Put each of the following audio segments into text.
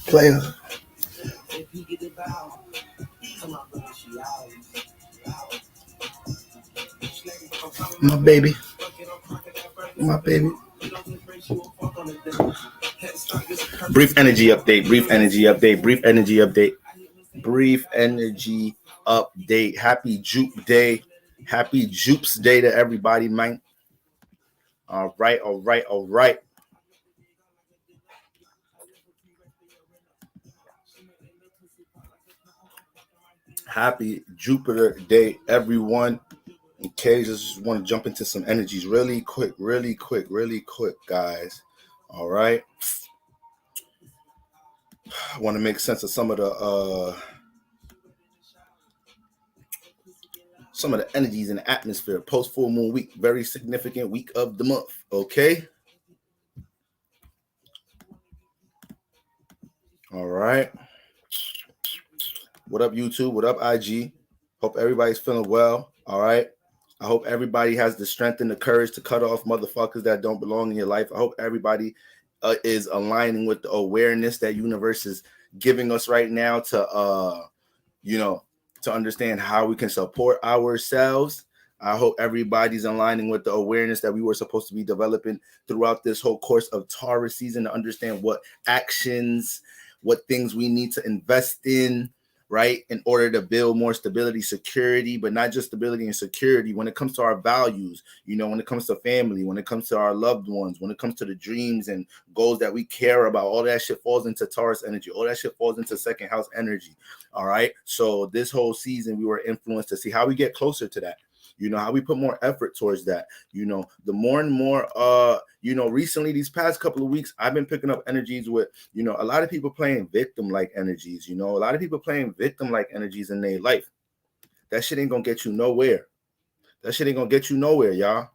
Player. My baby. My baby. Brief energy update. Brief energy update. Brief energy update. Brief energy update. Happy Jupe Day. Happy Jupes Day to everybody, man. All right, all right, all right. Happy Jupiter Day, everyone. Okay, just want to jump into some energies really quick, guys. All right. I want to make sense of some of the energies in the atmosphere. Post full moon week, very significant week of the month. Okay. All right. What up, YouTube? What up, IG? Hope everybody's feeling well. All right. I hope everybody has the strength and the courage to cut off motherfuckers that don't belong in your life. I hope everybody is aligning with the awareness that universe is giving us right now to, to understand how we can support ourselves. I hope everybody's aligning with the awareness that we were supposed to be developing throughout this whole course of Taurus season to understand what actions, what things we need to invest in, right, in order to build more stability, security, but not just stability and security when it comes to our values, when it comes to family, when it comes to our loved ones, when it comes to the dreams and goals that we care about. All that shit falls into Taurus energy. All that shit falls into second house energy. All right. So this whole season, we were influenced to see how we get closer to that. How we put more effort towards that. The more and more, recently these past couple of weeks, I've been picking up energies with, a lot of people playing victim-like energies, a lot of people playing victim-like energies in their life. That shit ain't gonna get you nowhere. That shit ain't gonna get you nowhere, y'all.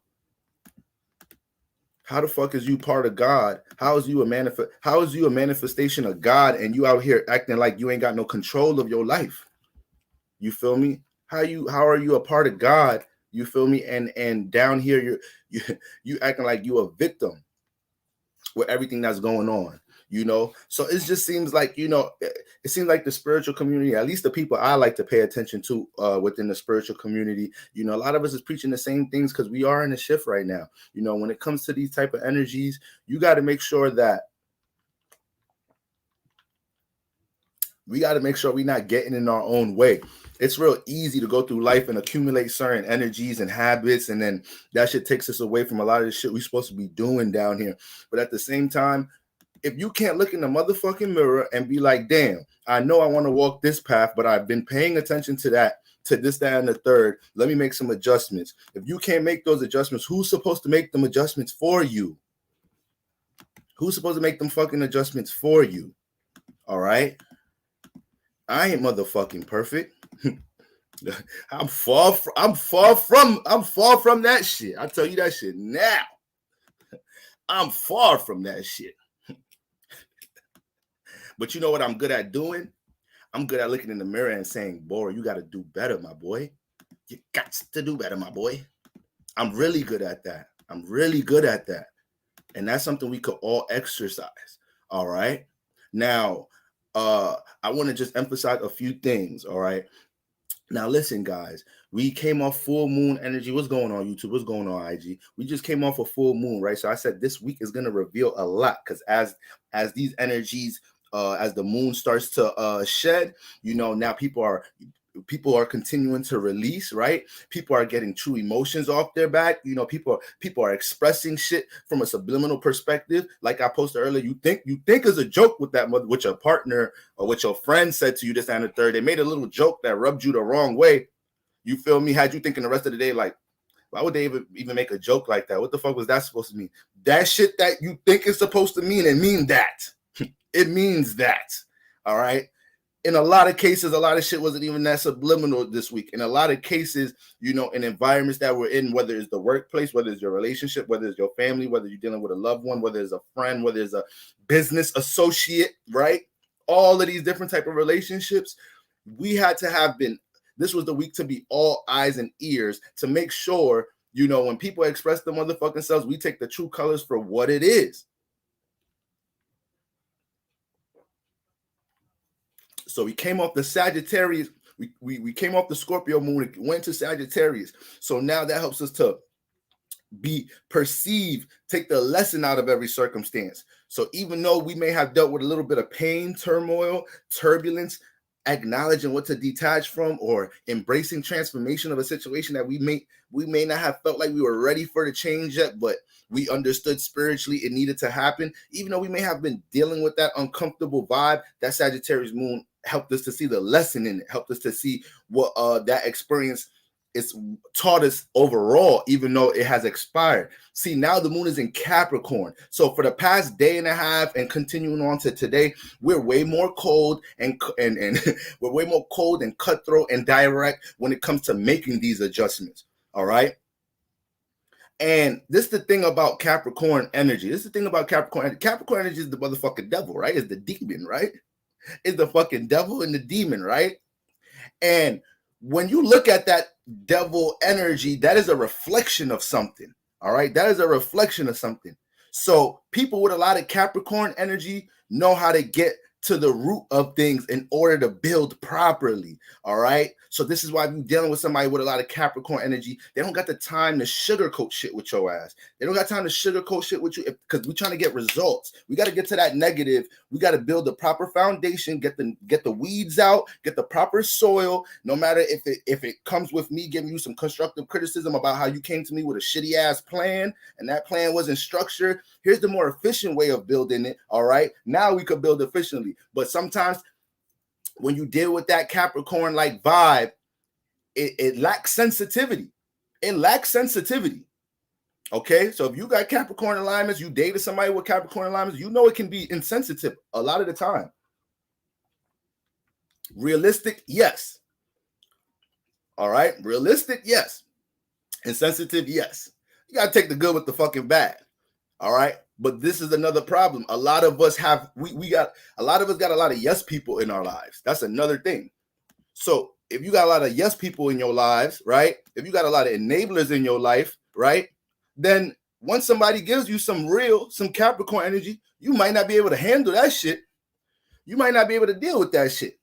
How the fuck is you part of God? How is you a manifestation of God and you out here acting like you ain't got no control of your life? You feel me? How are you a part of God? You feel me? And down here you acting like you a victim with everything that's going on. So it just seems like it seems like the spiritual community, at least the people I like to pay attention to within the spiritual community, a lot of us is preaching the same things because we are in a shift right now. When it comes to these type of energies, you got to make sure that we're not getting in our own way. It's real easy to go through life and accumulate certain energies and habits, and then that shit takes us away from a lot of the shit we're supposed to be doing down here. But at the same time, if you can't look in the motherfucking mirror and be like, damn, I know I want to walk this path, but I've been paying attention to that, to this, that, and the third. Let me make some adjustments. If you can't make those adjustments, who's supposed to make them adjustments for you? Who's supposed to make them fucking adjustments for you? All right? I ain't motherfucking perfect. I'm far from that shit. I tell you that shit now. I'm far from that shit. But you know what I'm good at doing? I'm good at looking in the mirror and saying, boy, you got to do better, my boy. You got to do better, my boy. I'm really good at that. And that's something we could all exercise. All right. Now, I want to just emphasize a few things. All right. Now, listen, guys, we came off full moon energy. What's going on, YouTube? What's going on, IG? We just came off a full moon, right? So I said this week is going to reveal a lot because as these energies, as the moon starts to shed, now people are continuing to release, right? People are getting true emotions off their back. People are expressing shit from a subliminal perspective. Like I posted earlier, you think is a joke with that with your partner or what your friend said to you this and the third. They made a little joke that rubbed you the wrong way. You feel me? Had you thinking the rest of the day like, why would they even make a joke like that? What the fuck was that supposed to mean? That shit that you think is supposed to mean, it mean that. It means that. All right. In a lot of cases, a lot of shit wasn't even that subliminal this week. In a lot of cases, in environments that we're in, whether it's the workplace, whether it's your relationship, whether it's your family, whether you're dealing with a loved one, whether it's a friend, whether it's a business associate, right? All of these different type of relationships, we had to have been, this was the week to be all eyes and ears to make sure, when people express the motherfucking selves, we take the true colors for what it is. So we came off the Sagittarius. We came off the Scorpio moon. It went to Sagittarius. So now that helps us to be perceived, take the lesson out of every circumstance. So even though we may have dealt with a little bit of pain, turmoil, turbulence, acknowledging what to detach from or embracing transformation of a situation that we may not have felt like we were ready for the change yet, but we understood spiritually it needed to happen. Even though we may have been dealing with that uncomfortable vibe, that Sagittarius moon helped us to see the lesson in it, helped us to see what that experience it's taught us overall, even though it has expired. See, now the moon is in Capricorn. So for the past day and a half and continuing on to today, we're way more cold and we're way more cold and cutthroat and direct when it comes to making these adjustments. All right. And this is the thing about Capricorn energy. This is the thing about Capricorn energy. Capricorn energy is the motherfucking devil, right? It's the demon, right? It's the fucking devil and the demon, right? And when you look at that devil energy, that is a reflection of something. All right. That is a reflection of something. So people with a lot of Capricorn energy know how to get to the root of things in order to build properly. All right. So this is why if you're dealing with somebody with a lot of Capricorn energy, they don't got the time to sugarcoat shit with your ass. They don't got time to sugarcoat shit with you because we're trying to get results. We got to get to that negative. We got to build the proper foundation, get the weeds out, get the proper soil. No matter if it comes with me giving you some constructive criticism about how you came to me with a shitty ass plan and that plan wasn't structured. Here's the more efficient way of building it. All right. Now we could build efficiently. But sometimes when you deal with that Capricorn like vibe, it lacks sensitivity. It lacks sensitivity. Okay, so if you got Capricorn alignments, you dated somebody with Capricorn alignments, you know it can be insensitive a lot of the time. Realistic, yes. All right, realistic, yes. Insensitive, yes. You got to take the good with the fucking bad. All right. But this is another problem. A lot of us got a lot of yes people in our lives. That's another thing. So if you got a lot of yes people in your lives, right? If you got a lot of enablers in your life, right? Then once somebody gives you some Capricorn energy, you might not be able to handle that shit. You might not be able to deal with that shit.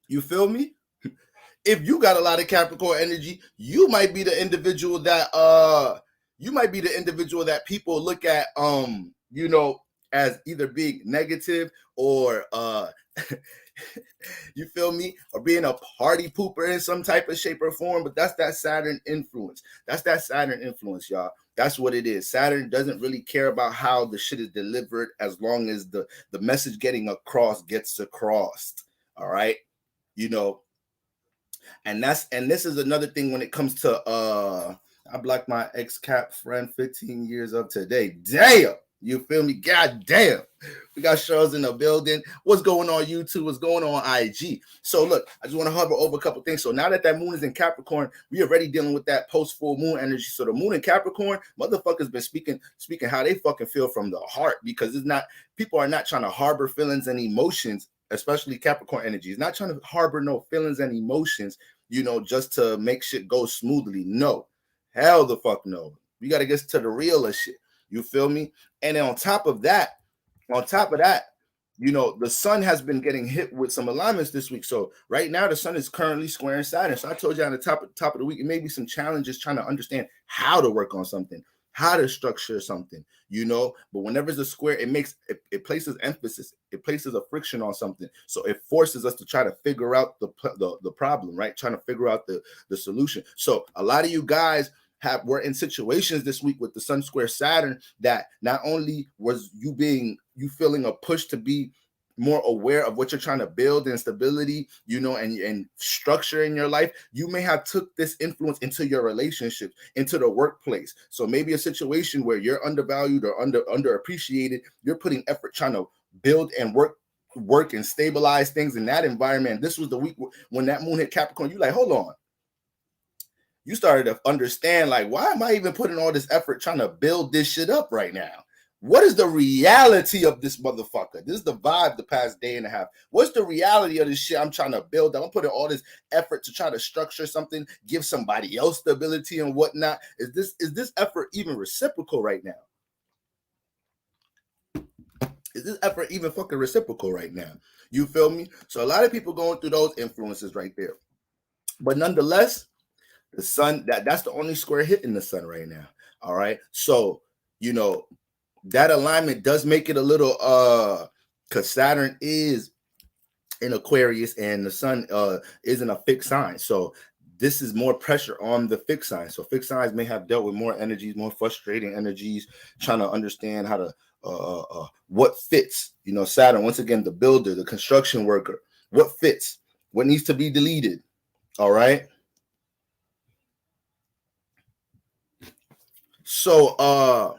You feel me? If you got a lot of Capricorn energy, you might be the individual that people look at as either being negative or you feel me, or being a party pooper in some type of shape or form. But that's that Saturn influence. Y'all. That's what it is. Saturn doesn't really care about how the shit is delivered as long as the message getting across gets across. All right. And this is another thing when it comes to I blocked my ex-Cap friend 15 years of today. Damn. You feel me? God damn. We got shows in the building. What's going on YouTube? What's going on IG? So look, I just want to hover over a couple things. So now that moon is in Capricorn, we already dealing with that post-full moon energy. So the moon in Capricorn, motherfuckers been speaking how they fucking feel from the heart, because people are not trying to harbor feelings and emotions, especially Capricorn energy. It's not trying to harbor no feelings and emotions, just to make shit go smoothly. No. Hell the fuck no. We got to get to the real of shit. You feel me? And then on top of that, the sun has been getting hit with some alignments this week. So right now the sun is currently squaring Saturn. So I told you on the top of the week, it may be some challenges trying to understand how to work on something, how to structure something, but whenever it's a square, it places emphasis, it places a friction on something. So it forces us to try to figure out the problem, right? Trying to figure out the solution. So a lot of you guys were in situations this week with the sun square Saturn that not only was you feeling a push to be more aware of what you're trying to build and stability, and structure in your life, you may have took this influence into your relationships, into the workplace. So maybe a situation where you're undervalued or underappreciated, you're putting effort trying to build and work and stabilize things in that environment. This was the week when that moon hit Capricorn. You're like, hold on. You started to understand, like, why am I even putting all this effort trying to build this shit up right now? What is the reality of this motherfucker? This is the vibe the past day and a half. What's the reality of this shit I'm trying to build up? I'm putting all this effort to try to structure something, give somebody else stability and whatnot. Is this effort even reciprocal right now? Is this effort even fucking reciprocal right now? You feel me? So a lot of people going through those influences right there. But nonetheless, the sun, that's the only square hit in the sun right now. All right. So, that alignment does make it a little because Saturn is in Aquarius and the sun is in a fixed sign. So this is more pressure on the fixed sign. So fixed signs may have dealt with more energies, more frustrating energies, trying to understand how to what fits. Saturn, once again, the builder, the construction worker, what fits, what needs to be deleted. All right. So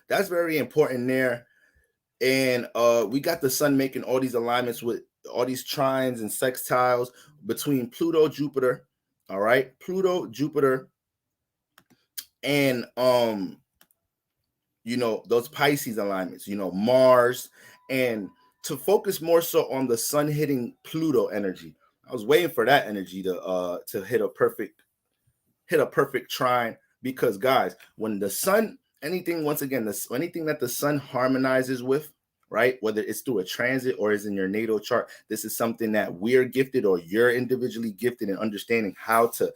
that's very important there. And we got the sun making all these alignments with all these trines and sextiles between Pluto, Jupiter, all right, Pluto, Jupiter, and those Pisces alignments, Mars, and to focus more so on the sun hitting Pluto energy. I was waiting for that energy to hit a perfect trine, because guys, when the sun, anything that the sun harmonizes with, right, whether it's through a transit or is in your natal chart, this is something that we're gifted, or you're individually gifted in understanding how to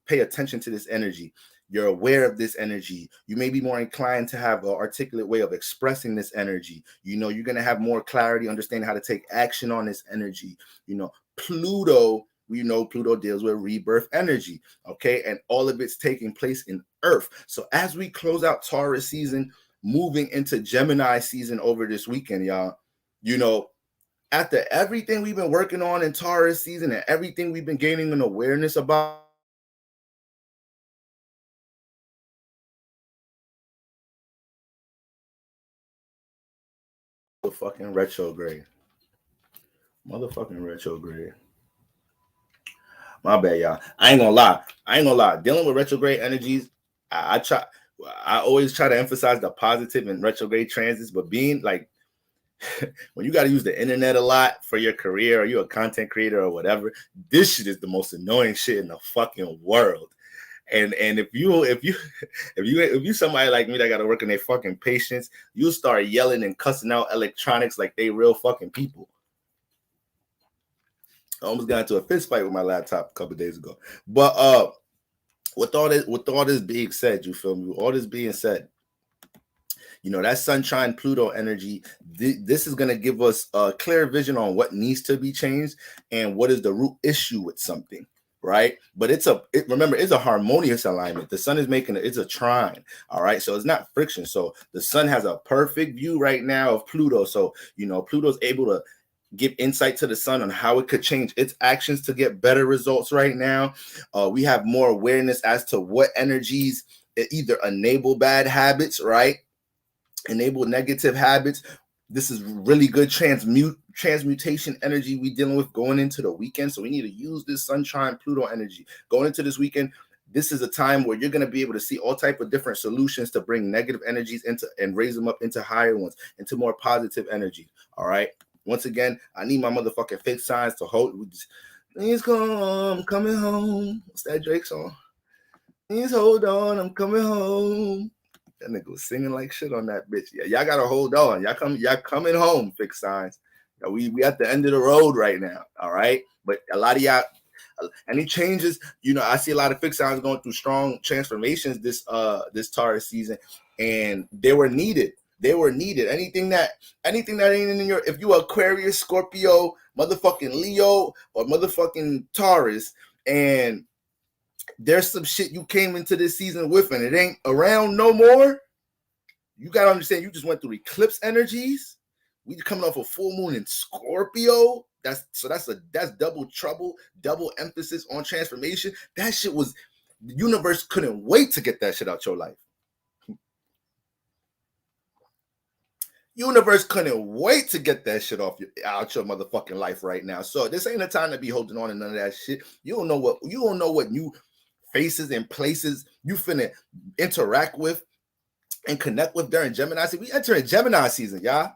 pay attention to this energy. You're aware of this energy. You may be more inclined to have an articulate way of expressing this energy. You're going to have more clarity, understanding how to take action on this energy. Pluto, we know Pluto deals with rebirth energy, okay? And all of it's taking place in Earth. So as we close out Taurus season, moving into Gemini season over this weekend, y'all, after everything we've been working on in Taurus season and everything we've been gaining an awareness about, motherfucking retrograde. My bad, y'all. I ain't gonna lie. Dealing with retrograde energies, I always try to emphasize the positive in retrograde transits, but being like, when you got to use the internet a lot for your career, or you're a content creator or whatever, this shit is the most annoying shit in the fucking world. And if you somebody like me that got to work on their fucking patience, you'll start yelling and cussing out electronics like they real fucking people. I almost got into a fist fight with my laptop a couple days ago. But with all this being said, you feel me? With all this being said, that sunshine Pluto energy, this is going to give us a clear vision on what needs to be changed and what is the root issue with something, right? But remember, it's a harmonious alignment. The sun is it's a trine, all right? So it's not friction. So the sun has a perfect view right now of Pluto. So, Pluto's able to give insight to the sun on how it could change its actions to get better results right now. We have more awareness as to what energies either enable bad habits, right? Enable negative habits. This is really good transmutation energy we dealing with going into the weekend. So we need to use this sunshine Pluto energy going into this weekend. This is a time where you're going to be able to see all type of different solutions to bring negative energies into and raise them up into higher ones, into more positive energy. All right. Once again, I need my motherfucking fixed signs to hold. Please come, I'm coming home. What's that Drake song? Please hold on, I'm coming home. That nigga was singing like shit on that bitch. Yeah, y'all gotta hold on. Y'all coming home, fixed signs. We at the end of the road right now. All right. But a lot of y'all, any changes, I see a lot of fixed signs going through strong transformations this Taurus season, and they were needed. Anything that ain't in your, if you Aquarius, Scorpio, motherfucking Leo, or motherfucking Taurus, and there's some shit you came into this season with and it ain't around no more, you gotta understand you just went through eclipse energies. We coming off a full moon in Scorpio. That's double trouble, double emphasis on transformation. That shit was, the universe couldn't wait to get that shit out your life. Universe couldn't wait to get that shit out your motherfucking life right now. So this ain't a time to be holding on to none of that shit. You don't know what new faces and places you finna interact with and connect with during Gemini season. We enter in Gemini season, y'all.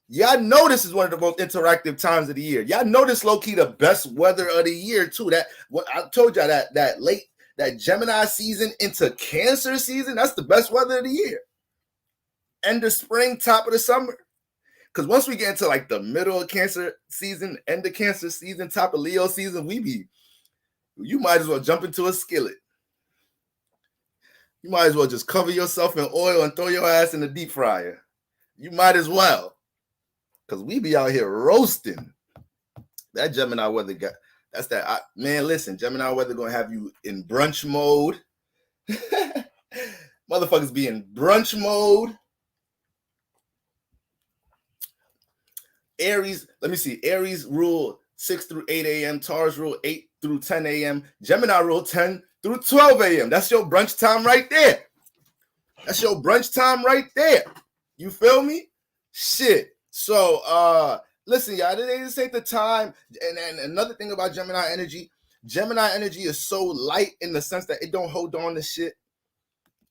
Y'all know this is one of the most interactive times of the year. Y'all know this low-key the best weather of the year too. That what I told y'all, that Gemini season into Cancer season, that's the best weather of the year. end of spring, top of the summer. Because once we get into like the middle of Cancer season, end of Cancer season, top of Leo season, you might as well jump into a skillet. You might as well just cover yourself in oil and throw your ass in the deep fryer. You might as well. Because we be out here roasting. That Gemini weather got, that's that. Man, listen, Gemini weather going to have you in brunch mode. Motherfuckers be in brunch mode. Aries, let me see. Aries rule 6 through 8 a.m. Taurus rule 8 through 10 a.m. Gemini rule 10 through 12 a.m. That's your brunch time right there. That's your brunch time right there. You feel me? Shit. So, listen, y'all, this ain't the time. And another thing about Gemini energy is so light in the sense that it don't hold on to shit.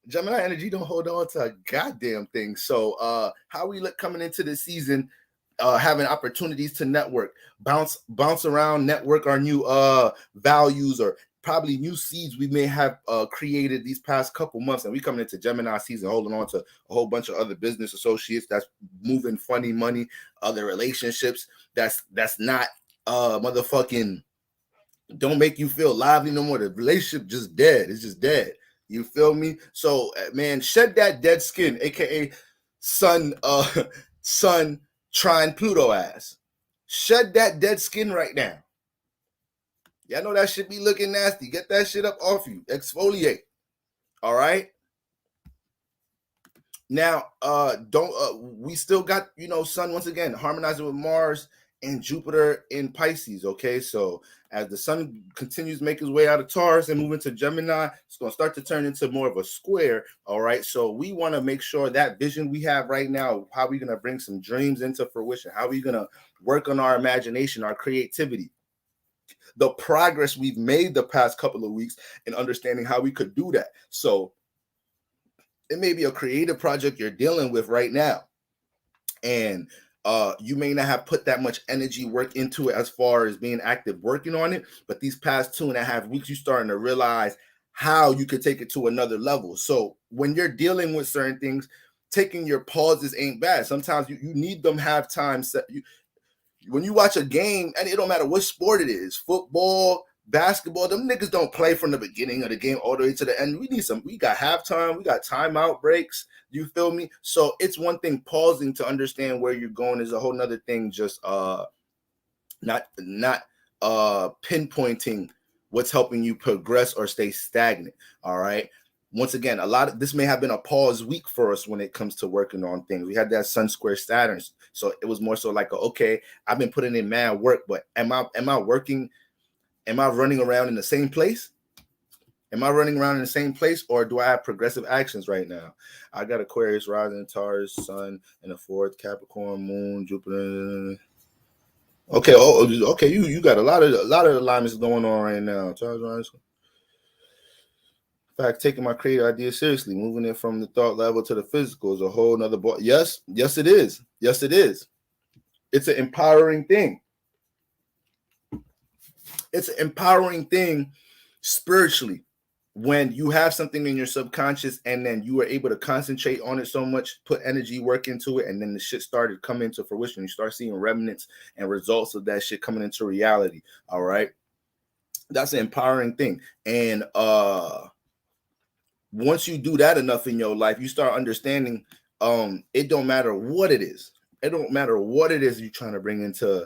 Gemini energy don't hold on to a goddamn thing. So, how we look coming into the season, having opportunities to network, bounce around, network our new values or probably new seeds we may have created these past couple months. And we coming into Gemini season, holding on to a whole bunch of other business associates that's moving funny money, other relationships that's not motherfucking don't make you feel lively no more. The relationship just dead. It's just dead. You feel me? So, man, shed that dead skin, aka Sun trine Pluto ass. Shed that dead skin right now. Y'all know that shit be looking nasty. Get that shit up off you. Exfoliate. All right. Now, we still got, Sun once again harmonizing with Mars and Jupiter in Pisces. Okay, so as the Sun continues to make his way out of Taurus and move into Gemini, it's going to start to turn into more of a square. All right, so we want to make sure that vision we have right now, how we're going to bring some dreams into fruition, how we're going to work on our imagination, our creativity, the progress we've made the past couple of weeks in understanding how we could do that. So it may be a creative project you're dealing with right now, and you may not have put that much energy work into it as far as being active working on it, but these past 2.5 weeks you're starting to realize how you could take it to another level. So when you're dealing with certain things, taking your pauses ain't bad. Sometimes you need them have time set. When you watch a game, and it don't matter what sport it is, football, basketball, them niggas don't play from the beginning of the game all the way to the end. We got halftime, we got timeout breaks. You feel me? So it's one thing pausing to understand where you're going is a whole nother thing, just not pinpointing what's helping you progress or stay stagnant. All right. Once again, a lot of this may have been a pause week for us when it comes to working on things. We had that Sun square Saturn, so it was more so like, okay, I've been putting in mad work, but am I working? Am I running around in the same place? Am I running around in the same place, or do I have progressive actions right now? I got Aquarius, rising, Taurus, Sun, and the fourth, Capricorn, Moon, Jupiter. Okay, okay, you got a lot of alignments going on right now. Taurus, rising. In fact, taking my creative idea seriously, moving it from the thought level to the physical is a whole nother ball. Yes, it is. Yes, it is. It's an empowering thing. It's an empowering thing spiritually when you have something in your subconscious and then you are able to concentrate on it so much, put energy, work into it, and then the shit started coming into fruition. You start seeing remnants and results of that shit coming into reality. All right. That's an empowering thing. And once you do that enough in your life, you start understanding it don't matter what it is. It don't matter what it is you're trying to bring into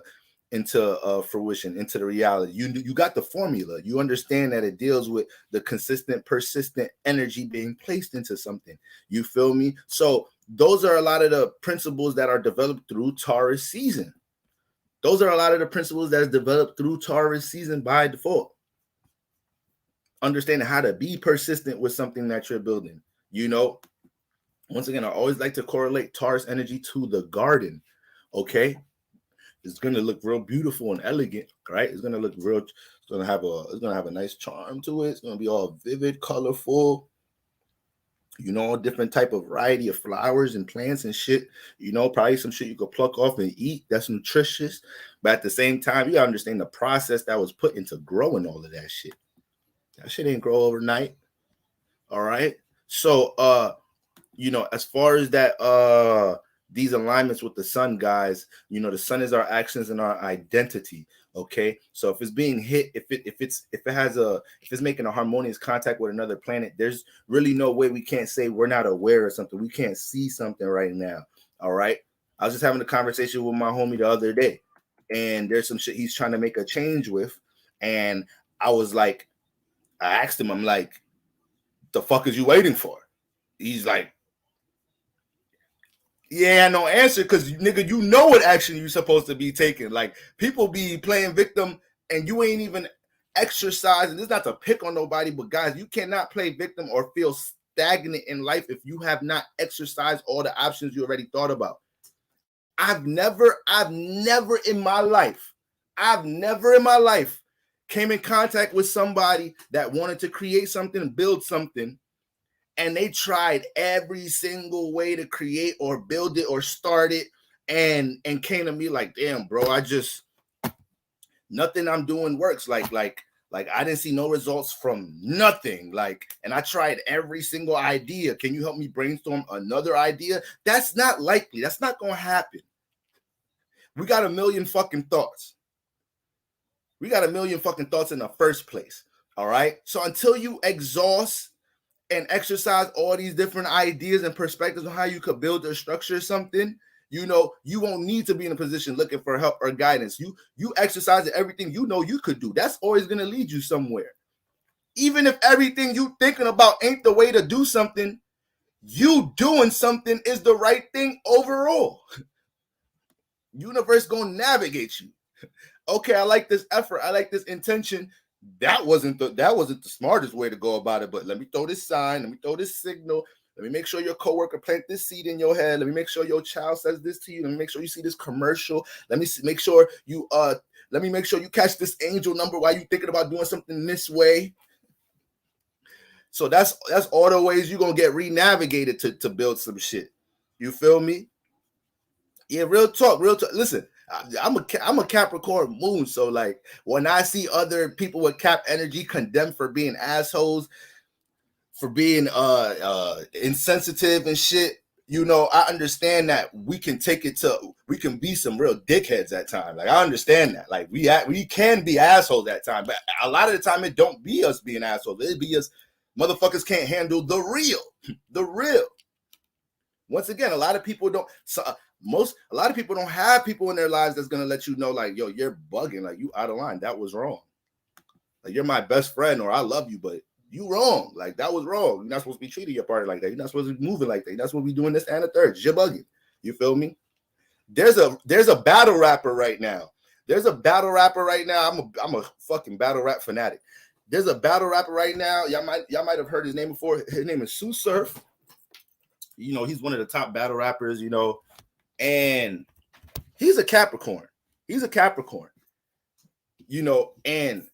fruition, into the reality. You got the formula. You understand that it deals with the consistent, persistent energy being placed into something. You feel me? So those are a lot of the principles that are developed through Taurus season. Those are a lot of the principles that is developed through Taurus season by default. Understanding how to be persistent with something that you're building. Once again, I always like to correlate Taurus energy to the garden. Okay. It's gonna look real beautiful and elegant, right? It's gonna look real. It's gonna have a nice charm to it. It's gonna be all vivid, colorful. Different type of variety of flowers and plants and shit. Probably some shit you could pluck off and eat. That's nutritious, but at the same time, you gotta understand the process that was put into growing all of that shit. That shit ain't grow overnight. All right. So you know, as far as that, these alignments with the sun, guys, you know, the sun is our actions and our identity. Okay, so if it's being hit, if it's making a harmonious contact with another planet, there's really no way we can't say we're not aware of something. We can't see something right now. All right, I was just having a conversation with my homie the other day, and there's some shit he's trying to make a change with, and I was like, I asked him, I'm like, the fuck is you waiting for? He's like, yeah, no answer, because nigga, you know what action you're supposed to be taking. Like, people be playing victim and you ain't even exercising. This is not to pick on nobody, but guys, you cannot play victim or feel stagnant in life if you have not exercised all the options you already thought about. I've never in my life came in contact with somebody that wanted to create something, build something, and they tried every single way to create or build it or start it, and came to me like, damn, bro, nothing I'm doing works. Like I didn't see no results from nothing. Like, and I tried every single idea. Can you help me brainstorm another idea? That's not likely. That's not gonna happen. We got a million fucking thoughts. We got a million fucking thoughts in the first place. All right. So until you exhaust and exercise all these different ideas and perspectives on how you could build or structure something, you know, you won't need to be in a position looking for help or guidance. You exercise everything you know you could do. That's always going to lead you somewhere. Even if everything you thinking about ain't the way to do something, you doing something is the right thing overall. Universe going to navigate you. Okay, I like this effort. I like this intention. That wasn't the smartest way to go about it, but let me throw this sign, let me throw this signal, let me make sure your coworker plant this seed in your head, let me make sure your child says this to you, let me make sure you see this commercial, let me make sure you catch this angel number while you thinking about doing something this way. So that's all the ways you're gonna get re-navigated to build some shit. You feel me? Yeah, real talk. Listen, I'm a Capricorn moon, so like when I see other people with Cap energy condemned for being assholes, for being insensitive and shit, you know, I understand that we can be some real dickheads at times. Like, I understand that. Like, we can be assholes at times, but a lot of the time it don't be us being assholes. It be us motherfuckers can't handle the real. Once again, a lot of people don't have people in their lives that's gonna let you know, like, yo, you're bugging, like, you out of line. That was wrong. Like, you're my best friend, or I love you, but you wrong. Like, that was wrong. You're not supposed to be treating your partner like that. You're not supposed to be moving like that. You're not supposed to be doing this and a third. You're bugging. You feel me? There's a battle rapper right now. I'm a fucking battle rap fanatic. There's a battle rapper right now. Y'all might have heard his name before. His name is Sue Surf. You know, he's one of the top battle rappers, you know, and he's a Capricorn. You know, and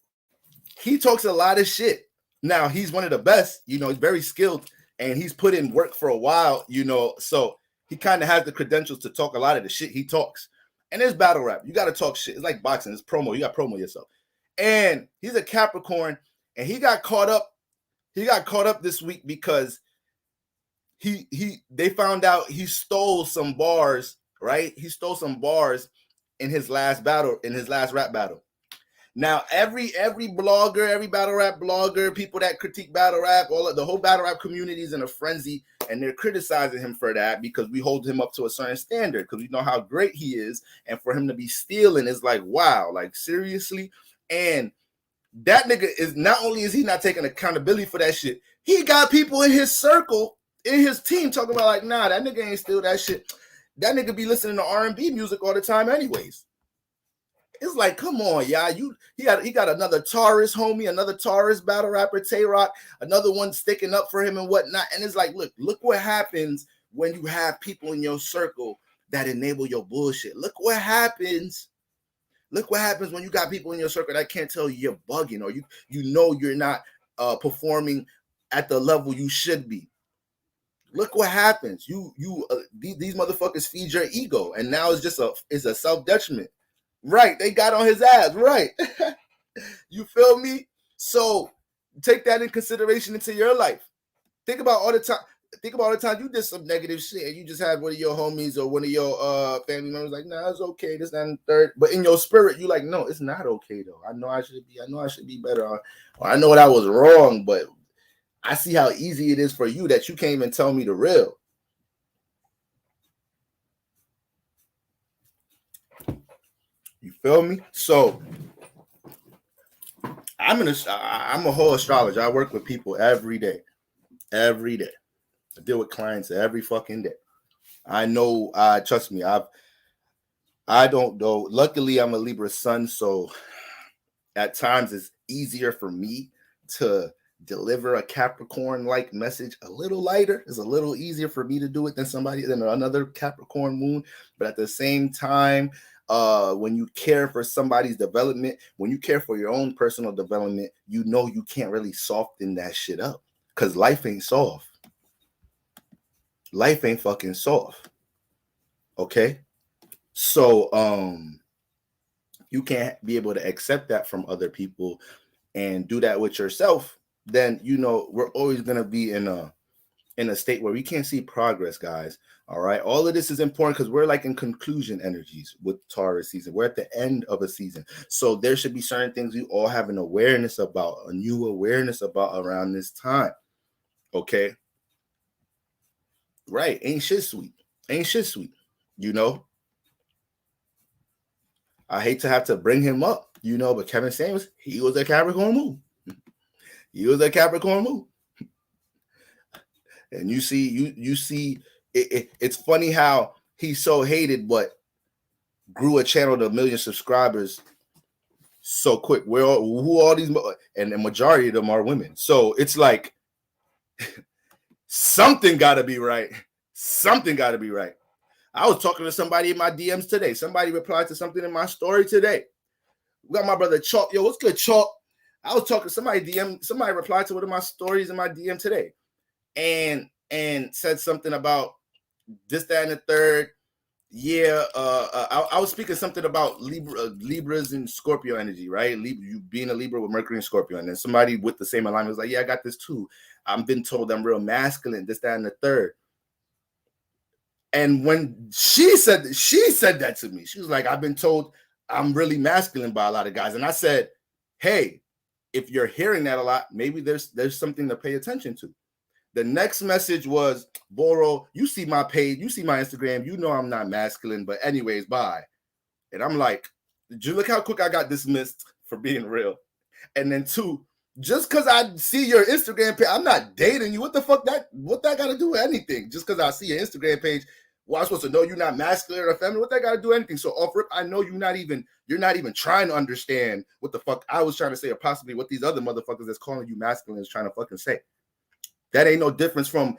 he talks a lot of shit. Now, he's one of the best, you know, he's very skilled, and he's put in work for a while, you know, so he kind of has the credentials to talk a lot of the shit he talks. And there's battle rap. You got to talk shit. It's like boxing. It's promo. You got to promo yourself. And he's a Capricorn, and he got caught up this week because they found out he stole some bars, right? He stole some bars in his last rap battle. Now, every blogger, every battle rap blogger, people that critique battle rap, the whole battle rap community is in a frenzy, and they're criticizing him for that because we hold him up to a certain standard because we know how great he is, and for him to be stealing is like, wow, like, seriously. And that nigga is, not only is he not taking accountability for that shit, he got people in his circle, in his team, talking about like, nah, that nigga ain't steal that shit. That nigga be listening to R&B music all the time anyways. It's like, come on, y'all. He got another Taurus homie, another Taurus battle rapper, Tay-Rock, another one sticking up for him and whatnot. And it's like, look what happens when you have people in your circle that enable your bullshit. Look what happens when you got people in your circle that can't tell you you're bugging, or you know you're not performing at the level you should be. Look what happens. These motherfuckers feed your ego, and now it's a self-detriment. Right, they got on his ass, right? You feel me? So take that in consideration into your life. Think about all the time. Think about all the time you did some negative shit and you just had one of your homies or one of your family members like, nah, it's okay, this, that, and third. But in your spirit, you like, no, it's not okay though. I know I should be better. Or I know that I was wrong, but I see how easy it is for you that you can't even tell me the real. You feel me? So I'm a whole astrologer. I work with people every day. Every day. I deal with clients every fucking day. I know, trust me, I don't know. Luckily, I'm a Libra sun, so at times it's easier for me to deliver a Capricorn-like message a little lighter. It's a little easier for me to do it than another Capricorn moon. But at the same time, when you care for somebody's development, when you care for your own personal development, you know you can't really soften that shit up because life ain't soft. Life ain't fucking soft. Okay? So, you can't be able to accept that from other people and do that with yourself, then you know we're always going to be in a state where we can't see progress, guys. All right, all of this is important because we're like in conclusion energies with Taurus season. We're at the end of a season, so there should be certain things we all have an awareness about, a new awareness about around this time. Okay, right? Ain't shit sweet, you know. I hate to have to bring him up, you know, but Kevin Samuels, he was a Capricorn moon. He was a Capricorn moon. And you see, it's funny how he's so hated, but grew a channel to 1 million subscribers so quick. Who all these, and the majority of them are women. So it's like something got to be right. Something got to be right. I was talking to somebody in my DMs today. Somebody replied to something in my story today. We got my brother Chalk. Yo, what's good, Chalk? I was talking to somebody replied to one of my stories in my DM today and said something about this, that, and the third. Yeah, I was speaking something about Libras and Scorpio energy, right? You being a Libra with Mercury and Scorpio, and then somebody with the same alignment was like, yeah, I got this too. I've been told I'm real masculine, this, that, and the third. And when she said that to me, she was like, I've been told I'm really masculine by a lot of guys. And I said, hey, if you're hearing that a lot, maybe there's something to pay attention to. The next message was, Boro, you see my page, you see my Instagram, you know I'm not masculine, but anyways, bye. And I'm like, did you look how quick I got dismissed for being real? And then 2, just because I see your Instagram page, I'm not dating you. What the fuck what that got to do with anything? Just because I see your Instagram page, well, I'm supposed to know you're not masculine or feminine. What that got to do with anything? So off rip, I know you're not even trying to understand what the fuck I was trying to say, or possibly what these other motherfuckers that's calling you masculine is trying to fucking say. That ain't no difference from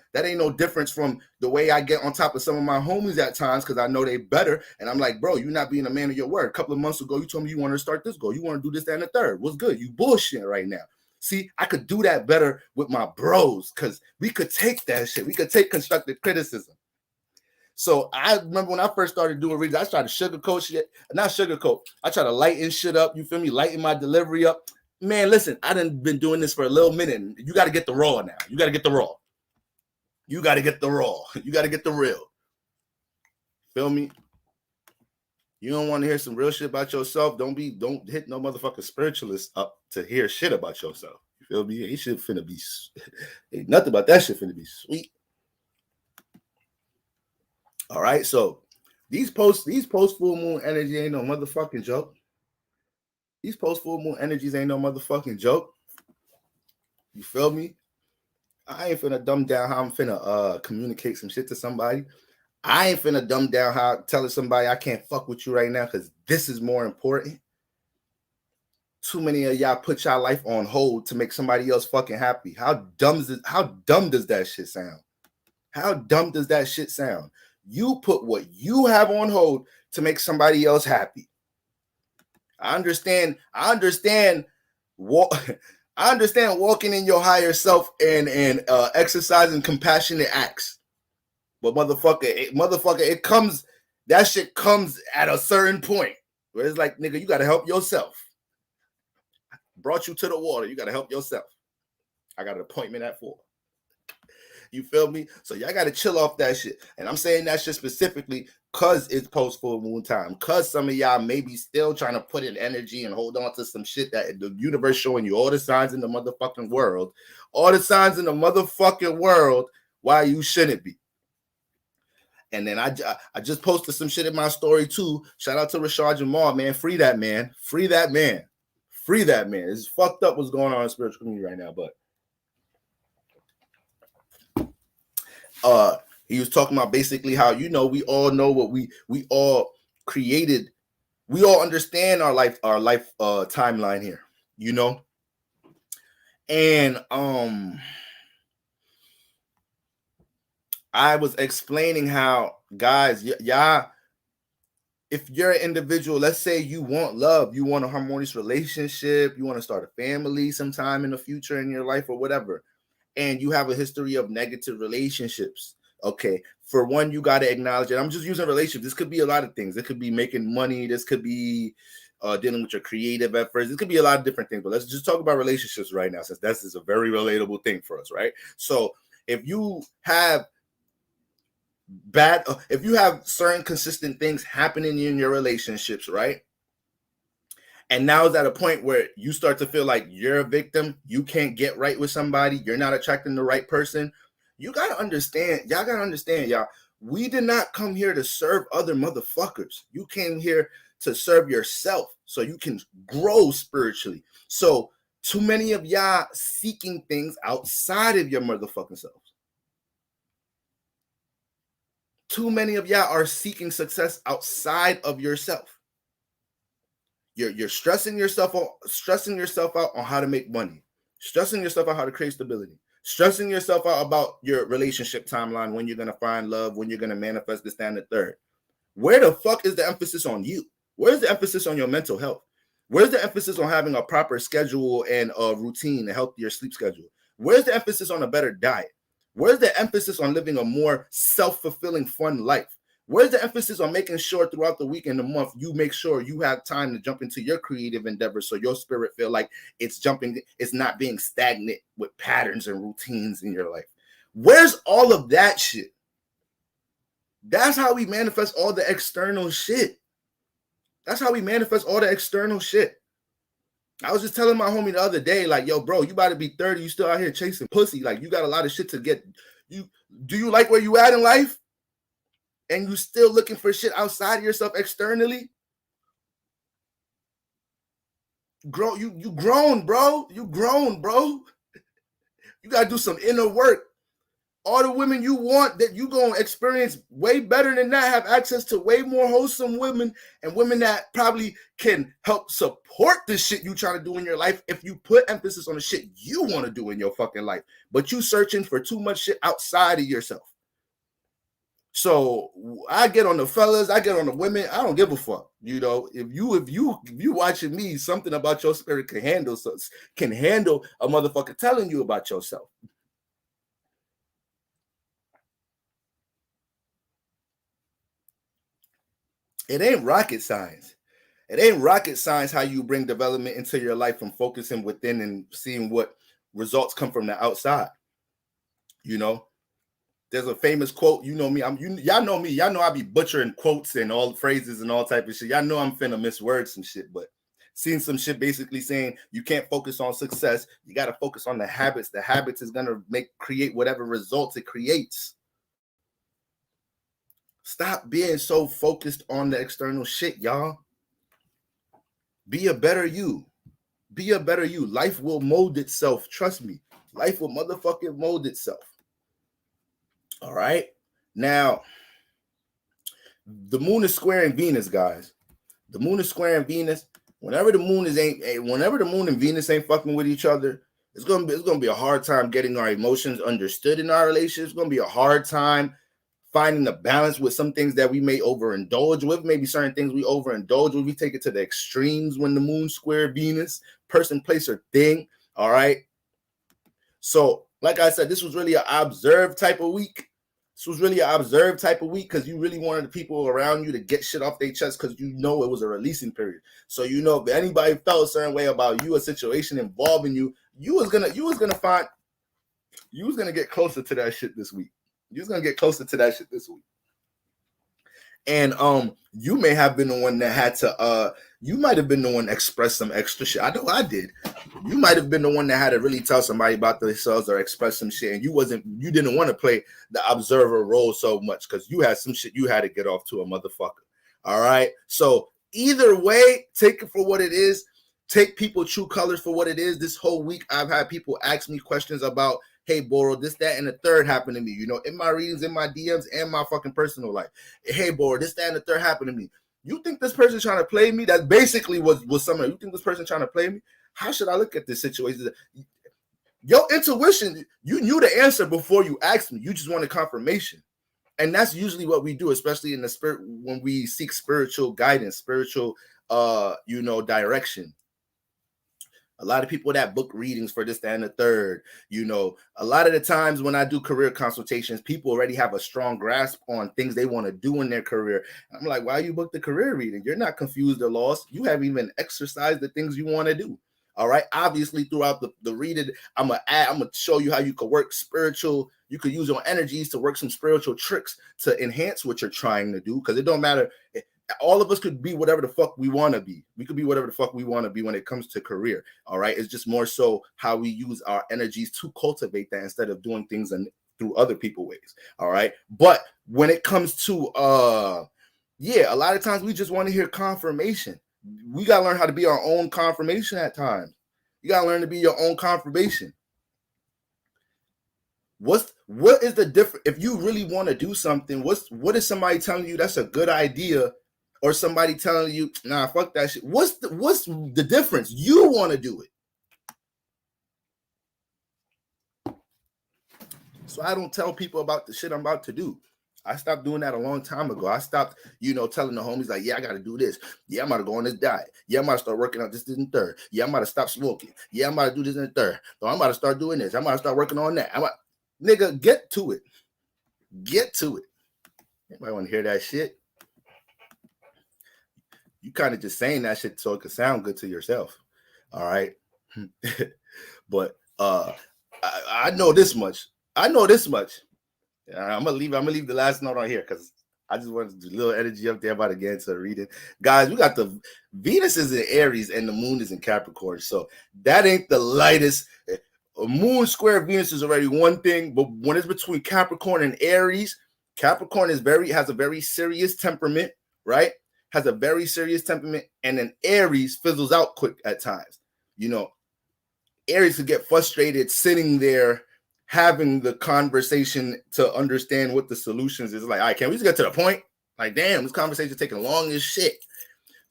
the way I get on top of some of my homies at times because I know they better. And I'm like, bro, you're not being a man of your word. A couple of months ago, you told me you want to start this goal. You want to do this, that, and the third. What's good? You bullshit right now. See, I could do that better with my bros because we could take that shit. We could take constructive criticism. So I remember when I first started doing readings, I tried to sugarcoat shit. Not sugarcoat. I try to lighten shit up. You feel me? Lighten my delivery up. Man, listen, I done been doing this for a little minute. You got to get the raw now. You got to get the raw. You got to get the raw. You got to get the real. Feel me? You don't want to hear some real shit about yourself. Don't hit no motherfucking spiritualist up to hear shit about yourself. You feel me? Ain't shit finna be, ain't nothing about that shit finna be sweet. All right, so these post full moon energy ain't no motherfucking joke. These post full moon energies ain't no motherfucking joke. You feel me? I ain't finna dumb down how I'm finna communicate some shit to somebody. I ain't finna dumb down how telling somebody I can't fuck with you right now because this is more important. Too many of y'all put y'all life on hold to make somebody else fucking happy. How dumb does that shit sound? How dumb does that shit sound? You put what you have on hold to make somebody else happy. I understand walking in your higher self and exercising compassionate acts. But it comes, that shit comes at a certain point where it's like, nigga, you got to help yourself. Brought you to the water. You got to help yourself. I got an appointment at 4. You feel me? So y'all got to chill off that shit. And I'm saying that shit specifically because it's post full moon time. Because some of y'all may be still trying to put in energy and hold on to some shit that the universe showing you all the signs in the motherfucking world. All the signs in the motherfucking world why you shouldn't be. And then I just posted some shit in my story too. Shout out to Rashad Jamal, man. Free that man. Free that man. Free that man. It's fucked up what's going on in spiritual community right now, but he was talking about basically how, you know, we all know what we all created. We all understand our life timeline here, you know. And I was explaining how, guys, y'all, if you're an individual, let's say you want love, you want a harmonious relationship, you want to start a family sometime in the future in your life or whatever, and you have a history of negative relationships, okay, for one, you got to acknowledge it. I'm just using relationships. This could be a lot of things. It could be making money. This could be dealing with your creative efforts. It could be a lot of different things, but let's just talk about relationships right now, since this is a very relatable thing for us, right? So if you have if you have certain consistent things happening in your relationships, right? And now it's at a point where you start to feel like you're a victim, you can't get right with somebody, you're not attracting the right person. You gotta understand, y'all, we did not come here to serve other motherfuckers. You came here to serve yourself so you can grow spiritually. So too many of y'all seeking things outside of your motherfucking selves. Too many of y'all are seeking success outside of yourself. You're stressing yourself out on how to make money, stressing yourself out how to create stability, stressing yourself out about your relationship timeline, when you're gonna find love, when you're gonna manifest this, that, and the third. Where the fuck is the emphasis on you? Where's the emphasis on your mental health? Where's the emphasis on having a proper schedule and a routine, a healthier sleep schedule? Where's the emphasis on a better diet? Where's the emphasis on living a more self-fulfilling, fun life? Where's the emphasis on making sure throughout the week and the month you make sure you have time to jump into your creative endeavors so your spirit feel like it's not being stagnant with patterns and routines in your life? Where's all of that shit? That's how we manifest all the external shit. That's how we manifest all the external shit. I was just telling my homie the other day, like, yo, bro, you about to be 30, you still out here chasing pussy. Like, you got a lot of shit to get. Do you like where you at in life? And you still looking for shit outside of yourself externally? You grown, bro. You grown, bro. You got to do some inner work. All the women you want that you going to experience way better than that, have access to way more wholesome women, and women that probably can help support the shit you trying to do in your life if you put emphasis on the shit you want to do in your fucking life. But you searching for too much shit outside of yourself. So I get on the fellas, I get on the women. I don't give a fuck. You know, if you watching me, something about your spirit can handle a motherfucker telling you about yourself. It ain't rocket science. It ain't rocket science how you bring development into your life from focusing within and seeing what results come from the outside. You know, there's a famous quote. You know me. Y'all know me. Y'all know I be butchering quotes and all phrases and all type of shit. Y'all know I'm finna misword some shit, but seeing some shit basically saying you can't focus on success. You got to focus on the habits. The habits is gonna create whatever results it creates. Stop being so focused on the external shit, y'all. Be a better you. Be a better you. Life will mold itself. Trust me. Life will motherfucking mold itself. All right. Now, the moon is squaring Venus, guys. The moon is squaring Venus. Whenever the moon and Venus ain't fucking with each other, it's gonna be a hard time getting our emotions understood in our relationship. It's gonna be a hard time finding the balance with some things that we may overindulge with. Maybe certain things we overindulge with, we take it to the extremes when the moon square Venus, person, place, or thing. All right. So, like I said, this was really an observed type of week. Because you really wanted the people around you to get shit off their chest, because you know it was a releasing period. So you know if anybody felt a certain way about you, a situation involving you, you was gonna find You was gonna get closer to that shit this week. You was gonna get closer to that shit this week. And you may have been the one that had to you might have been the one that expressed some extra shit. I know I did. You might have been the one that had to really tell somebody about themselves or express some shit, and you didn't want to play the observer role so much because you had some shit you had to get off to a motherfucker. All right. So either way, take it for what it is. Take people true colors for what it is. This whole week, I've had people ask me questions about, hey, Boro, this, that, and the third happened to me, you know, in my readings, in my DMs, and my fucking personal life. Hey, Boro, this, that, and the third happened to me. You think this person's trying to play me? That basically was something. You think this person trying to play me? How should I look at this situation? Your intuition, you knew the answer before you asked me. You just wanted confirmation. And that's usually what we do, especially in the spirit, when we seek spiritual guidance, spiritual, direction. A lot of people that book readings for this, that, and the third, a lot of the times when I do career consultations, people already have a strong grasp on things they want to do in their career. I'm like, why you book the career reading? You're not confused or lost. You haven't even exercised the things you want to do. All right. Obviously, throughout the reading, I'm gonna show you how you could work spiritual. You could use your energies to work some spiritual tricks to enhance what you're trying to do. Because it don't matter. All of us could be whatever the fuck we want to be. We could be whatever the fuck we want to be when it comes to career. All right. It's just more so how we use our energies to cultivate that instead of doing things through other people's ways. All right. But when it comes to, a lot of times we just want to hear confirmation. We got to learn how to be our own confirmation at times. You got to learn to be your own confirmation. What is the difference? If you really want to do something, what is somebody telling you that's a good idea? Or somebody telling you, nah, fuck that shit. What's the difference? You want to do it. So I don't tell people about the shit I'm about to do. I stopped doing that a long time ago. I stopped, telling the homies like, yeah, I got to do this. Yeah, I'm about to go on this diet. Yeah, I'm about to start working out this and third. Yeah, I'm about to stop smoking. Yeah, I'm about to do this and third. So I'm about to start doing this. I'm about to start working on that. Nigga, get to it. Get to it. Anybody want to hear that shit? You kind of just saying that shit so it could sound good to yourself. All right. But I know this much. I'm gonna leave the last note on here because I just wanted to do a little energy up there about to get into reading. Guys, we got the Venus is in Aries and the moon is in Capricorn. So that ain't the lightest. A moon square Venus is already one thing, but when it's between Capricorn and Aries, Capricorn has a very serious temperament, right? Has a very serious temperament, and then Aries fizzles out quick at times. Aries could get frustrated sitting there having the conversation to understand what the solutions is. Like, all right, can we just get to the point? Like, damn, this conversation is taking long as shit.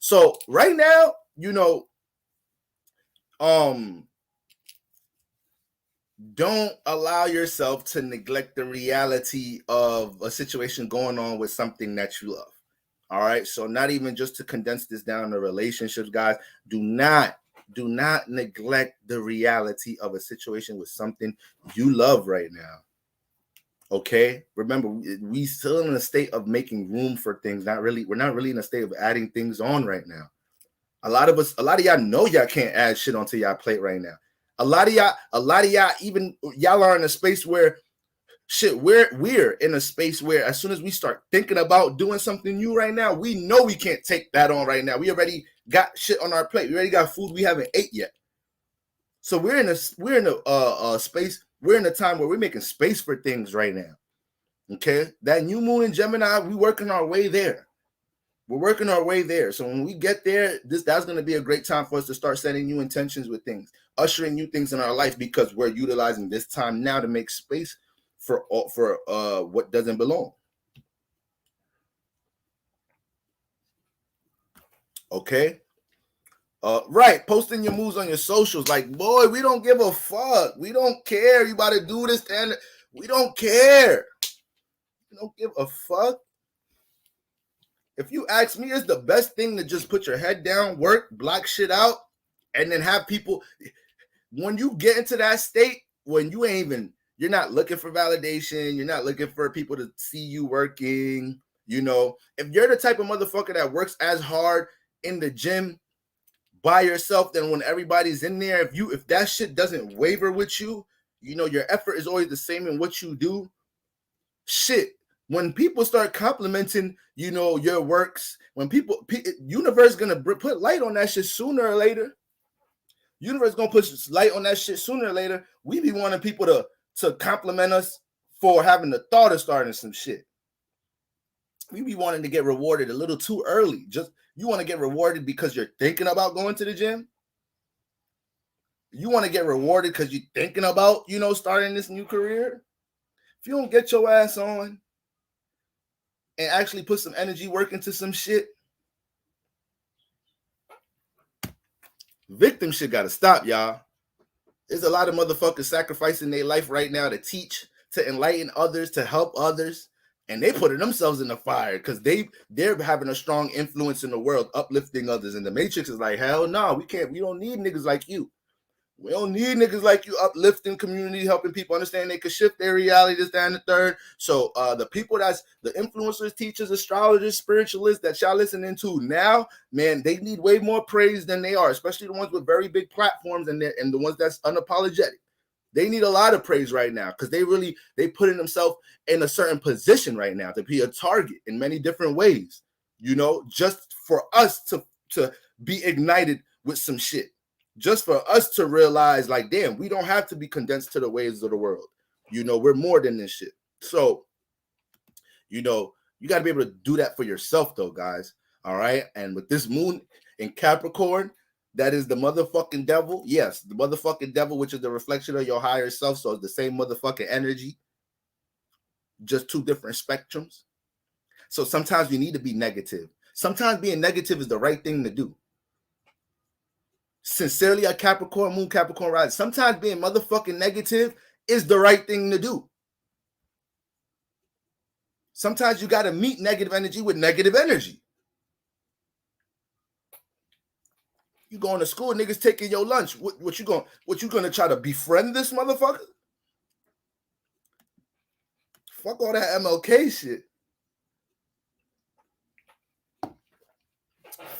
So right now, don't allow yourself to neglect the reality of a situation going on with something that you love. All right. So not even just to condense this down to relationships, guys, do not neglect the reality of a situation with something you love right now. Okay. Remember, we still in a state of making room for things. We're not really in a state of adding things on right now. A lot of y'all know y'all can't add shit onto y'all plate right now. A lot of y'all, even y'all are in a space where we're in a space where as soon as we start thinking about doing something new right now, we know we can't take that on right now. We already got shit on our plate. We already got food we haven't ate yet. So we're in a space. We're in a time where we're making space for things right now. Okay, that new moon in Gemini, we're working our way there. We're working our way there. So when we get there, that's going to be a great time for us to start setting new intentions with things, ushering new things in our life, because we're utilizing this time now to make space for what doesn't belong. Okay. Right. Posting your moves on your socials. Like, boy, we don't give a fuck. We don't care. You about to do this and we don't care. We don't give a fuck. If you ask me, it's the best thing to just put your head down, work, block shit out, and then have people. When you get into that state, when you're not looking for validation, you're not looking for people to see you working. If you're the type of motherfucker that works as hard in the gym by yourself, then when everybody's in there, if that shit doesn't waver with you, you know, your effort is always the same in what you do. Shit, when people start complimenting, you know, your works, when universe gonna put light on that shit sooner or later. Universe gonna put light on that shit sooner or later. We be wanting people to compliment us for having the thought of starting some shit. We be wanting to get rewarded a little too early. Just you want to get rewarded because you're thinking about going to the gym. You want to get rewarded because you're thinking about, you know, starting this new career. If you don't get your ass on and actually put some energy work into some shit, victim shit gotta stop, y'all. There's a lot of motherfuckers sacrificing their life right now to teach, to enlighten others, to help others, and they putting themselves in the fire because they're having a strong influence in the world, uplifting others. And the Matrix is like, hell no, we don't need niggas like you. We don't need niggas like you uplifting community, helping people understand they could shift their reality, this, that, and the third. So the people that's the influencers, teachers, astrologers, spiritualists that y'all listening to now, man, they need way more praise than they are, especially the ones with very big platforms and the ones that's unapologetic. They need a lot of praise right now because they putting themselves in a certain position right now to be a target in many different ways, you know, just for us to be ignited with some shit. Just for us to realize, like, damn, we don't have to be condensed to the waves of the world. You know, we're more than this shit. So, you know, you got to be able to do that for yourself, though, guys. All right. And with this moon in Capricorn, that is the motherfucking devil. Yes, the motherfucking devil, which is the reflection of your higher self. So it's the same motherfucking energy, just two different spectrums. So sometimes you need to be negative. Sometimes being negative is the right thing to do. Sincerely, a Capricorn moon, Capricorn rising. Sometimes being motherfucking negative is the right thing to do. Sometimes you got to meet negative energy with negative energy. You going to school, niggas taking your lunch. What you gonna try to befriend this motherfucker? Fuck all that MLK shit.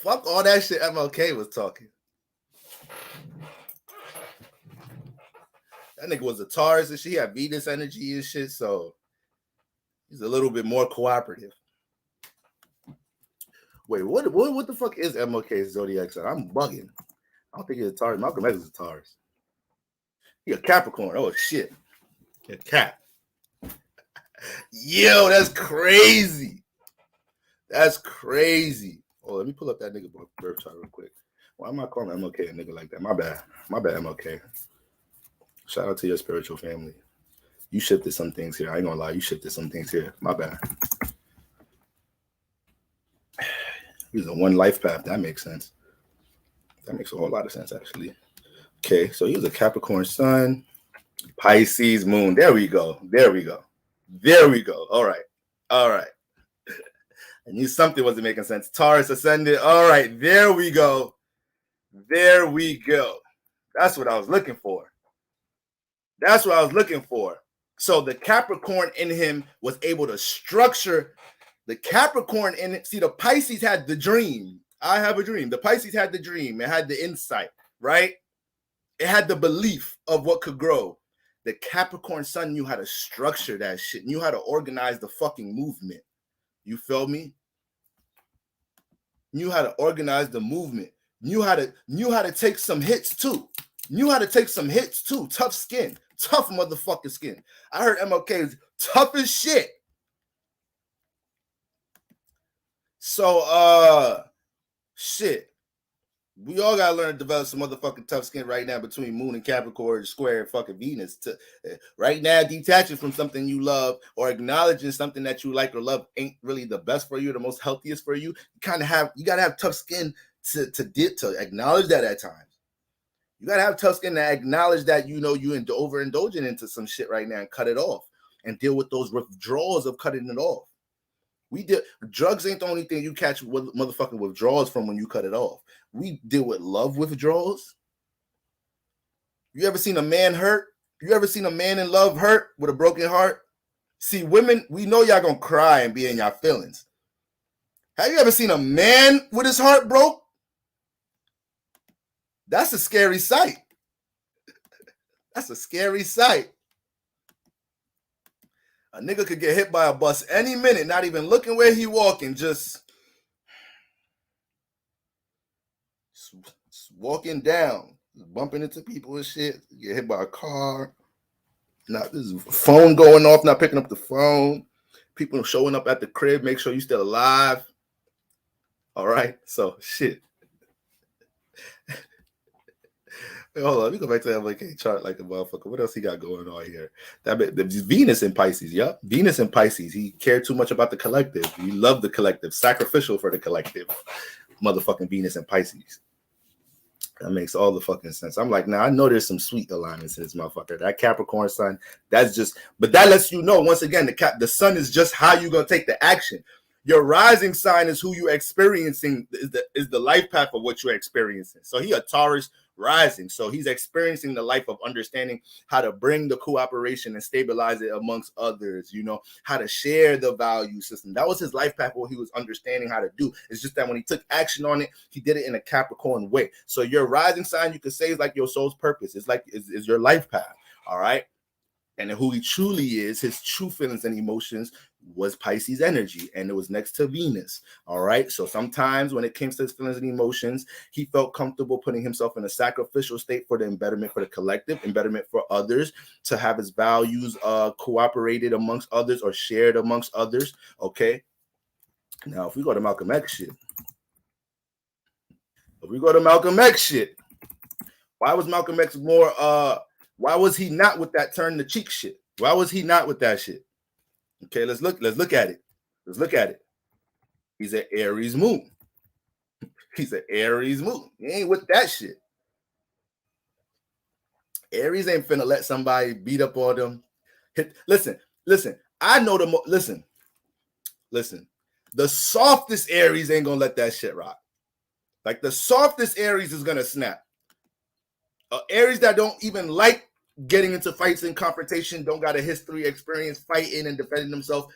Fuck all that shit MLK was talking. That nigga was a Taurus and she had Venus energy and shit, so he's a little bit more cooperative. Wait, what the fuck is MLK's zodiac sign? I'm bugging. I don't think he's a Taurus. Malcolm X is a Taurus. He a Capricorn. Oh shit. A Cap. Yo, that's crazy. That's crazy. Oh, let me pull up that nigga birth chart real quick. Why am I calling MLK a nigga like that? My bad. My bad, MLK. Shout out to your spiritual family. You shifted some things here. I ain't gonna lie. You shifted some things here. My bad. He's a one life path. That makes sense. That makes a whole lot of sense, actually. Okay, so he was a Capricorn sun, Pisces moon. There we go. There we go. There we go. All right. All right. I knew something wasn't making sense. Taurus ascendant. All right. There we go. There we go. That's what I was looking for. That's what I was looking for. So the Capricorn in him was able to structure the Capricorn in it. See, the Pisces had the dream. I have a dream. The Pisces had the dream. It had the insight, right? It had the belief of what could grow. The Capricorn sun knew how to structure that shit, knew how to organize the fucking movement. You feel me? Knew how to organize the movement. Knew how to take some hits too. Knew how to take some hits too. Tough skin. Tough motherfucking skin. I heard MLK is tough as shit. So, shit. We all gotta learn to develop some motherfucking tough skin right now between Moon and Capricorn, Square and fucking Venus. Right now, detaching from something you love or acknowledging something that you like or love ain't really the best for you, the most healthiest for you. You gotta have tough skin to acknowledge that at times. You gotta have tough skin to acknowledge that you overindulging into some shit right now and cut it off and deal with those withdrawals of cutting it off. Drugs ain't the only thing you catch with motherfucking withdrawals from when you cut it off. We deal with love withdrawals. You ever seen a man hurt? You ever seen a man in love hurt with a broken heart? See, women, we know y'all gonna cry and be in y'all feelings. Have you ever seen a man with his heart broke? That's a scary sight. That's a scary sight. A nigga could get hit by a bus any minute, not even looking where he walking, just walking down, bumping into people and shit. Get hit by a car. Not this phone going off, not picking up the phone. People showing up at the crib, make sure you still alive. All right, so shit. Wait, hold on, let me go back to that MLK chart like a motherfucker. What else he got going on here? That Venus in Pisces, yep. Venus in Pisces. He cared too much about the collective. He loved the collective, sacrificial for the collective. Motherfucking Venus in Pisces. That makes all the fucking sense. I'm like, I know there's some sweet alignments in this motherfucker. That Capricorn sun, that's just, but that lets you know, once again, the sun is just how you gonna take the action. Your rising sign is who you're experiencing, is the life path of what you're experiencing. So he a Taurus rising. So he's experiencing the life of understanding how to bring the cooperation and stabilize it amongst others, how to share the value system. That was his life path, what he was understanding how to do. It's just that when he took action on it, he did it in a Capricorn way. So your rising sign, you could say, is like your soul's purpose. It's like is your life path. All right. And who he truly is, his true feelings and emotions was Pisces energy, and it was next to Venus. All right. So sometimes when it came to his feelings and emotions, he felt comfortable putting himself in a sacrificial state for the embetterment for the collective, embetterment for others, to have his values cooperated amongst others or shared amongst others. Okay. Now, if we go to Malcolm X shit, why was Malcolm X more why was he not with that turn the cheek shit? Why was he not with that shit? Okay, let's look at it. He's an Aries moon. He ain't with that shit. Aries ain't finna let somebody beat up on them. Listen. I know listen. The softest Aries ain't gonna let that shit rock. Like the softest Aries is gonna snap. Aries that don't even like getting into fights and confrontation, don't got a history, experience fighting and defending themselves.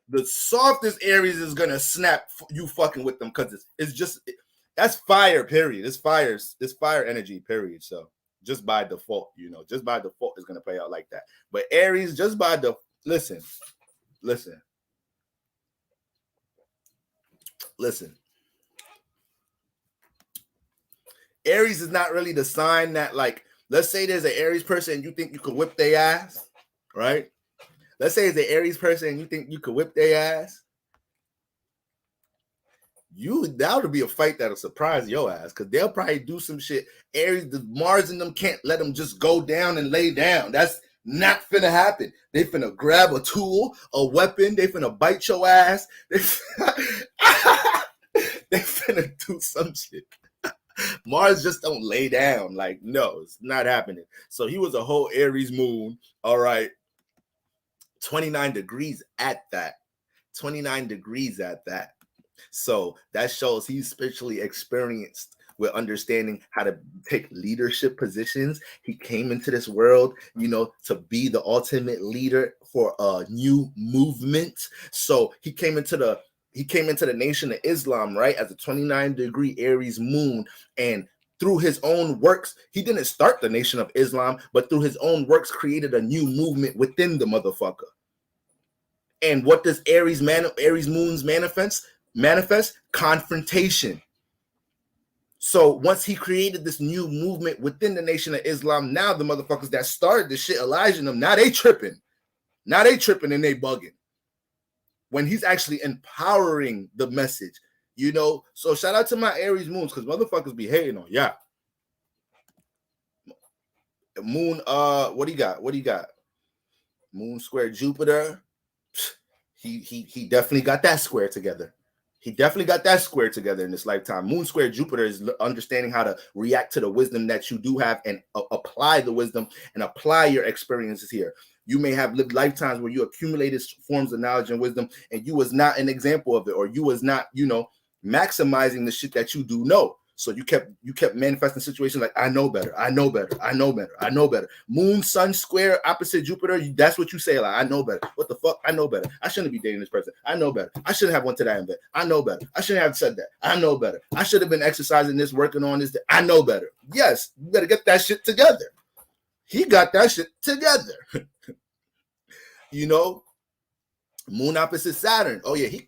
The softest Aries is gonna snap you fucking with them, because it's just that's fire, period. It's fire energy, period. So just by default, just by default is gonna play out like that. But Aries, just by the listen. Aries is not really the sign that, like, let's say there's an Aries person and you think you could whip their ass, right? Let's say it's an Aries person and you think you could whip their ass. That would be a fight that'll surprise your ass, because they'll probably do some shit. Aries, the Mars in them can't let them just go down and lay down. That's not finna happen. They finna grab a tool, a weapon. They finna bite your ass. They finna do some shit. Mars just don't lay down. Like, no, it's not happening. So he was a whole Aries moon. All right. 29 degrees at that. So that shows he's spiritually experienced with understanding how to take leadership positions. He came into this world, to be the ultimate leader for a new movement. So he came into the Nation of Islam, right, as a 29-degree Aries moon, and through his own works, he didn't start the Nation of Islam, but through his own works created a new movement within the motherfucker. And what does Aries moons manifest? Confrontation. So once he created this new movement within the Nation of Islam, now the motherfuckers that started the shit, Elijah and them, now they tripping and they bugging, when he's actually empowering the message, So shout out to my Aries moons, because motherfuckers be hating on. Yeah. Moon, what do you got? Moon square Jupiter. He definitely got that square together. In this lifetime. Moon square Jupiter is understanding how to react to the wisdom that you do have, and apply the wisdom and apply your experiences here. You may have lived lifetimes where you accumulated forms of knowledge and wisdom, and you was not an example of it, or you was not, maximizing the shit that you do know. So you kept manifesting situations like, I know better. Moon, sun square, opposite Jupiter. That's what you say. Like, I know better. What the fuck? I know better. I shouldn't be dating this person. I know better. I shouldn't have went to that event. I know better. I shouldn't have said that. I know better. I should have been exercising this, working on this. I know better. Yes, you better get that shit together. He got that shit together. You know, moon opposite Saturn. Oh yeah, he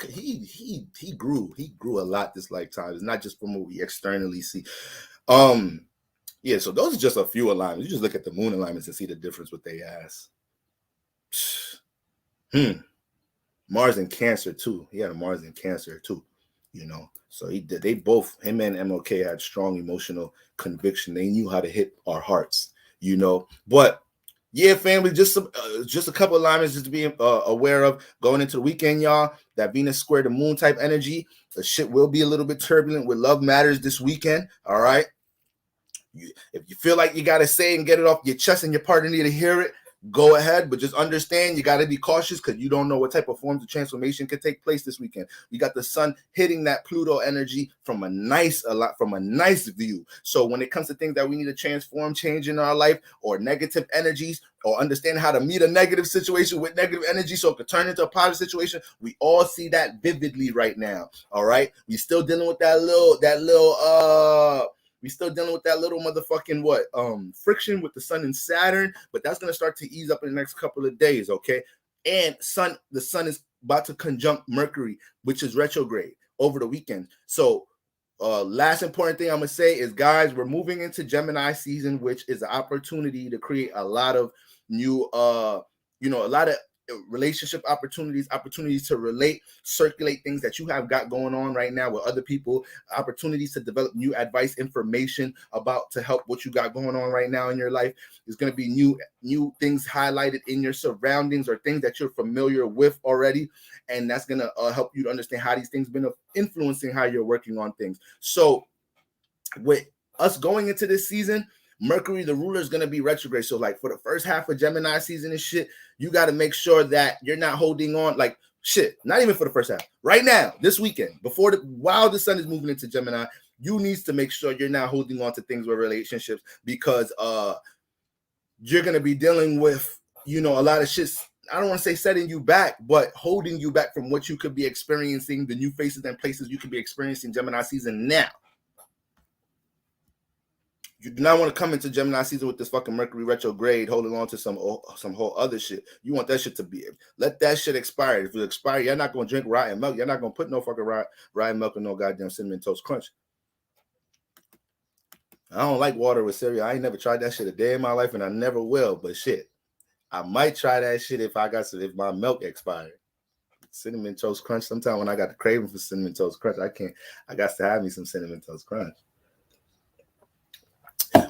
grew a lot this lifetime. It's not just from what we externally see. Yeah, so those are just a few alignments. You just look at the moon alignments and see the difference with they ass. Mars in Cancer too. He had a Mars in Cancer too. You know, so they both, him and MLK, had strong emotional conviction. They knew how to hit our hearts. You know, but yeah, family, just a couple alignments just to be aware of going into the weekend, y'all. That Venus square the moon type energy. The shit will be a little bit turbulent with love matters this weekend. All right. If you feel like you got to say and get it off your chest and your partner need to hear it, go ahead. But just understand you got to be cautious because you don't know what type of forms of transformation could take place this weekend. We got the sun hitting that Pluto energy from a nice view. So when it comes to things that we need to transform, change in our life, or negative energies, or understand how to meet a negative situation with negative energy so it could turn into a positive situation, we all see that vividly right now. All right. We still dealing with we still dealing with that little motherfucking friction with the sun and Saturn, but that's gonna start to ease up in the next couple of days, okay? And the sun is about to conjunct Mercury, which is retrograde over the weekend. So last important thing I'm gonna say is, guys, we're moving into Gemini season, which is an opportunity to create a lot of new a lot of relationship opportunities to relate, circulate things that you have got going on right now with other people, opportunities to develop new advice, information about to help what you got going on right now in your life. There's going to be new things highlighted in your surroundings or things that you're familiar with already, and that's going to help you to understand how these things been influencing how you're working on things. So with us going into this season, Mercury, the ruler, is going to be retrograde. So like for the first half of Gemini season and shit, you got to make sure that you're not holding on like shit. Not even for the first half. Right now, this weekend, while the sun is moving into Gemini, you need to make sure you're not holding on to things with relationships, because you're going to be dealing with, a lot of shit. I don't want to say setting you back, but holding you back from what you could be experiencing, the new faces and places you could be experiencing Gemini season now. You do not want to come into Gemini season with this fucking Mercury retrograde holding on to some whole other shit. You want that shit to be, let that shit expire. If it expire, you're not going to drink rotten milk. You're not going to put no fucking rotten milk in no goddamn Cinnamon Toast Crunch. I don't like water with cereal. I ain't never tried that shit a day in my life, and I never will. But shit, I might try that shit if my milk expired. Cinnamon Toast Crunch. Sometime when I got the craving for Cinnamon Toast Crunch, I got to have me some Cinnamon Toast Crunch.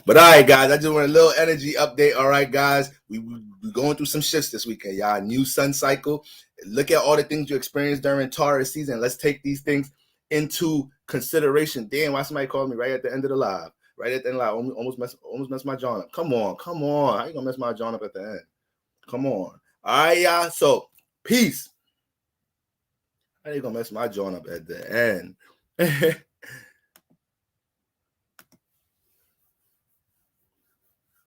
But all right, guys, I just want a little energy update. All right, guys, we're going through some shifts this weekend, y'all. New sun cycle. Look at all the things you experienced during Taurus season. Let's take these things into consideration. Damn, why somebody called me right at the end of the live? Right at the end of the live. Almost messed my John up. Come on. How you gonna mess my John up at the end? Come on. All right, y'all. So, peace. How you gonna mess my John up at the end?